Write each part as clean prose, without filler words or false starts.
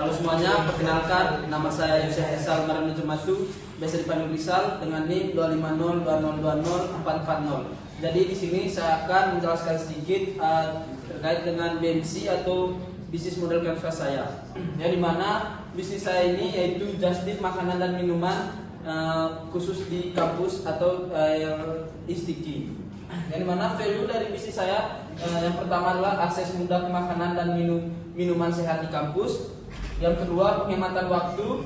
Halo semuanya, perkenalkan nama saya Yusuf Esal Marani Jematu, biasa dipanggil Rizal dengan NIM 25020204440. Jadi di sini saya akan menjelaskan sedikit terkait dengan BMC atau bisnis model canvas saya. Yang dimana bisnis saya ini yaitu just tip makanan dan minuman khusus di kampus atau Istiki. Yang dimana value dari bisnis saya yang pertama adalah akses mudah ke makanan dan minuman sehat di kampus. Yang kedua, penghematan waktu.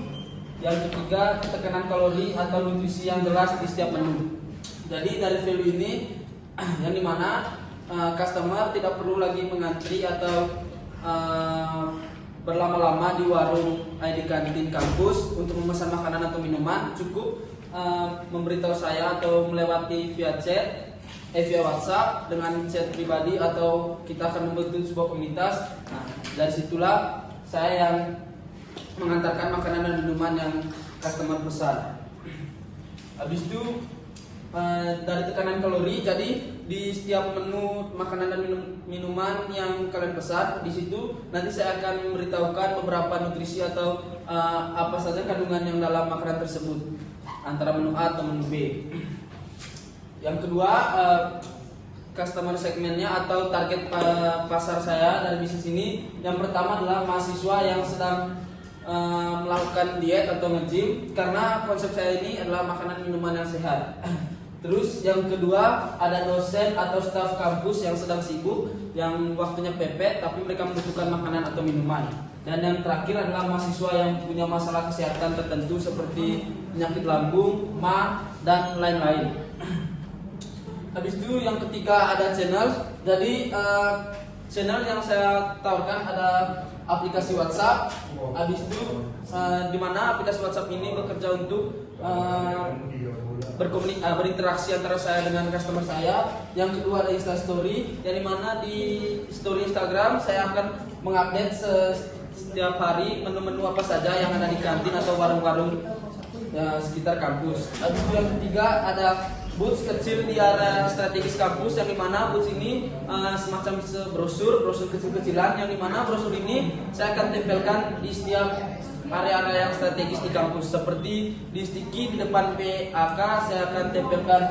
Yang ketiga, tekanan kalori atau nutrisi yang jelas di setiap menu. Jadi dari value ini yang dimana customer tidak perlu lagi mengantri atau berlama-lama di warung di kantin kampus untuk memesan makanan atau minuman. Cukup memberitahu saya atau melewati via chat, via WhatsApp dengan chat pribadi, atau kita akan membentuk sebuah komunitas. Nah, dari situlah saya yang mengantarkan makanan dan minuman yang customer pesan. Habis itu dari tekanan kalori, jadi di setiap menu makanan dan minuman yang kalian pesan, di situ nanti saya akan memberitahukan beberapa nutrisi atau apa saja kandungan yang dalam makanan tersebut, antara menu A atau menu B. Yang kedua, customer segmennya atau target pasar saya dari bisnis ini, yang pertama adalah mahasiswa yang sedang melakukan diet atau nge-gym, karena konsep saya ini adalah makanan minuman yang sehat. Terus yang kedua, ada dosen atau staf kampus yang sedang sibuk, yang waktunya pepet tapi mereka membutuhkan makanan atau minuman. Dan yang terakhir adalah mahasiswa yang punya masalah kesehatan tertentu seperti penyakit lambung, MA, dan lain-lain. Habis itu yang ketiga ada channel. Jadi channel yang saya tawarkan ada aplikasi WhatsApp. Habis itu di mana aplikasi WhatsApp ini bekerja untuk berinteraksi antara saya dengan customer saya. Yang kedua ada Instastory, yang dimana di story Instagram saya akan mengupdate setiap hari menu-menu apa saja yang ada di kantin atau warung-warung sekitar kampus. Habis itu yang ketiga ada booth kecil di area strategis kampus, yang dimana booth ini semacam brosur kecil-kecilan, yang dimana brosur ini saya akan tempelkan di setiap area-area yang strategis di kampus. Seperti di Stiki, di depan PAK saya akan tempelkan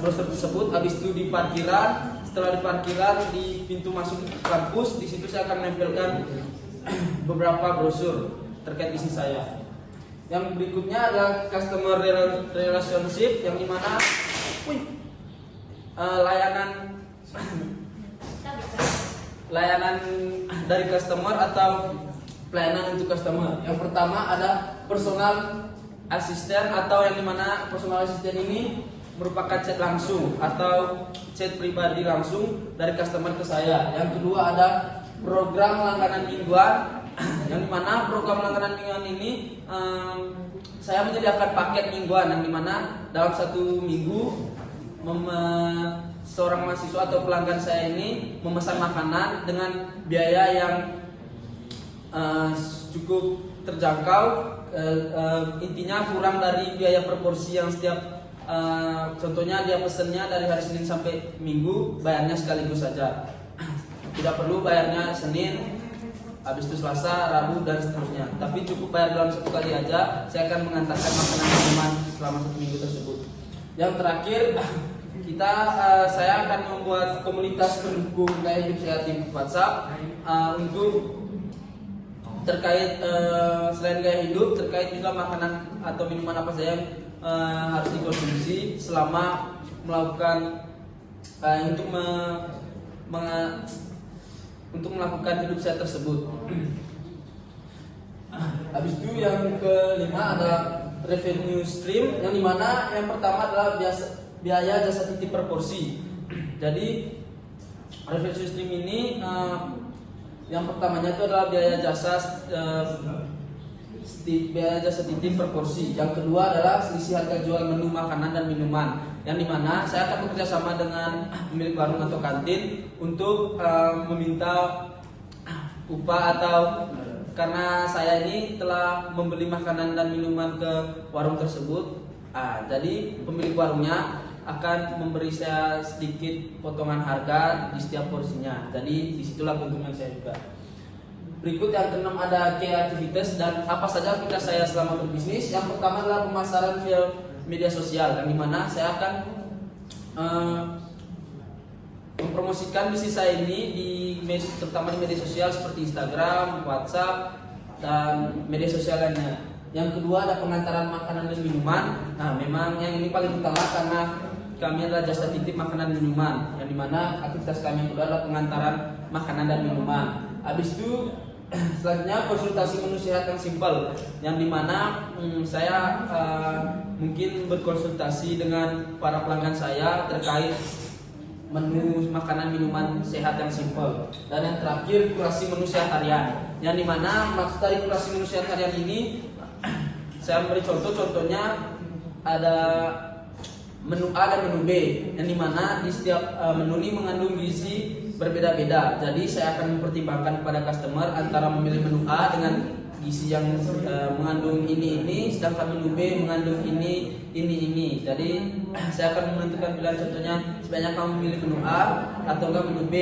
brosur tersebut. Habis itu di parkiran, setelah di parkiran di pintu masuk kampus, di situ saya akan menempelkan beberapa brosur terkait bisnis saya. Yang berikutnya adalah customer relationship, yang dimana layanan dari customer atau pelayanan untuk customer. Yang pertama ada personal assistant, atau yang dimana personal assistant ini merupakan chat langsung atau chat pribadi langsung dari customer ke saya. Yang kedua ada program langganan mingguan, yang dimana program langganan mingguan ini saya menyediakan paket mingguan, yang dimana dalam satu minggu seorang mahasiswa atau pelanggan saya ini memesan makanan dengan biaya yang cukup terjangkau, intinya kurang dari biaya proporsi yang setiap contohnya dia pesennya dari hari Senin sampai Minggu, bayarnya sekaligus saja, tidak perlu bayarnya Senin, habis itu Selasa, Rabu, dan seterusnya. Tapi cukup bayar dalam satu kali aja, saya akan mengantarkan makanan dan minuman selama satu minggu tersebut. Yang terakhir, saya akan membuat komunitas pendukung gaya hidup sehat di WhatsApp untuk terkait selain gaya hidup, terkait juga makanan atau minuman apa saja yang harus dikonsumsi selama melakukan untuk melakukan hidup sehat tersebut. Habis itu yang kelima ada revenue stream, yang dimana yang pertama adalah biaya jasa titip per porsi. Jadi revenue stream ini yang pertamanya itu adalah biaya jasa titip per porsi. Yang kedua adalah selisih harga jual menu makanan dan minuman, yang dimana saya akan bekerja sama dengan pemilik warung atau kantin untuk meminta upah, atau karena saya ini telah membeli makanan dan minuman ke warung tersebut, jadi pemilik warungnya akan memberi saya sedikit potongan harga di setiap porsinya. Jadi disitulah keuntungan saya juga. Berikut yang keenam ada kreativitas dan apa saja aktivitas saya selama berbisnis. Yang pertama adalah pemasaran via media sosial, yang dimana saya akan mempromosikan bisnis saya ini terutama di media sosial seperti Instagram, WhatsApp, dan media sosial lainnya. Yang kedua ada pengantaran makanan dan minuman. Nah, memang yang ini paling utama karena kami adalah jasa titip makanan dan minuman, yang dimana aktivitas kami yang kedua adalah pengantaran makanan dan minuman. Habis itu selanjutnya konsultasi menu sehat yang simpel, yang dimana saya mungkin berkonsultasi dengan para pelanggan saya terkait menu makanan minuman sehat yang simpel. Dan yang terakhir kurasi menu sehat harian, yang dimana maksud dari kurasi menu sehat harian ini saya memberi contohnya ada menu A dan menu B, yang dimana di setiap menu ini mengandung gizi berbeda-beda. Jadi saya akan mempertimbangkan kepada customer antara memilih menu A dengan gizi yang mengandung ini, sedangkan menu B mengandung ini. Jadi saya akan menentukan pilihan, contohnya sebaiknya kamu memilih menu A atau enggak menu B.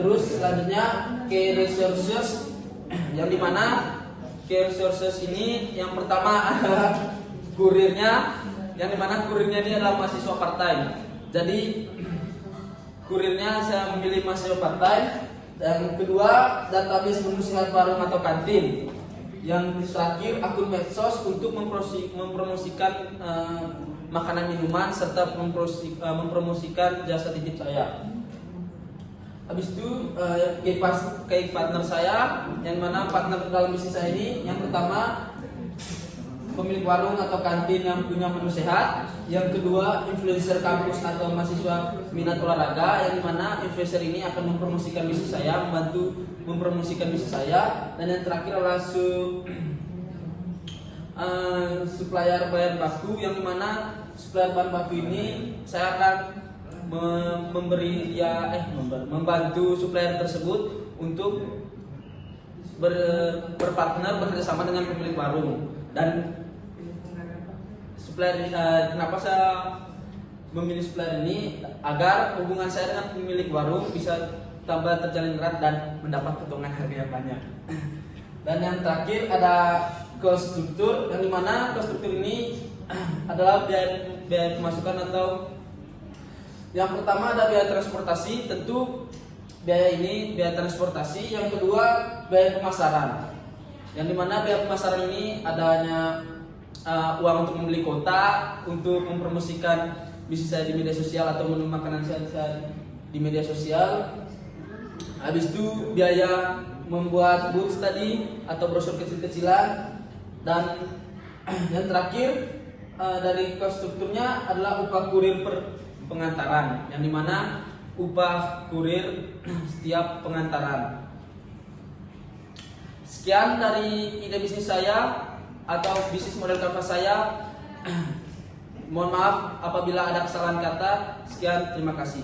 Terus selanjutnya key resources, yang dimana key resources ini yang pertama adalah kurirnya, yang dimana kurirnya ini adalah mahasiswa part time. Jadi kurirnya saya memilih mahasiswa part time. Dan kedua, database menu sehat warung atau kantin. Yang terakhir, akun medsos untuk mempromosikan makanan minuman serta mempromosikan jasa titip saya. Habis itu kayak partner saya, yang mana partner dalam bisnis saya ini, yang pertama pemilik warung atau kantin yang punya menu sehat. Yang kedua, influencer kampus atau mahasiswa minat olahraga, yang dimana influencer ini akan mempromosikan bisnis saya, membantu mempromosikan bisnis saya. Dan yang terakhir adalah supplier bahan baku, yang dimana supplier bahan baku ini saya akan membantu supplier tersebut untuk berpartner bekerjasama dengan pemilik warung. Dan supplier, kenapa saya memilih supplier ini, agar hubungan saya dengan pemilik warung bisa tambah terjalin erat dan mendapat potongan harga yang banyak. Dan yang terakhir ada cost struktur, yang dimana cost struktur ini adalah biaya pemasukan atau yang pertama ada biaya transportasi, tentu biaya transportasi. Yang kedua biaya pemasaran, yang dimana biaya pemasaran ini adanya uang untuk membeli kota, untuk mempromosikan bisnis saya di media sosial atau menu makanan saya di media sosial. Habis itu biaya membuat booth tadi atau brosur kecil-kecilan. Dan yang terakhir dari cost strukturnya adalah upah kurir per pengantaran, yang dimana upah kurir setiap pengantaran. Sekian dari ide bisnis saya atau bisnis model kanvas saya. Mohon maaf apabila ada kesalahan kata. Sekian, terima kasih.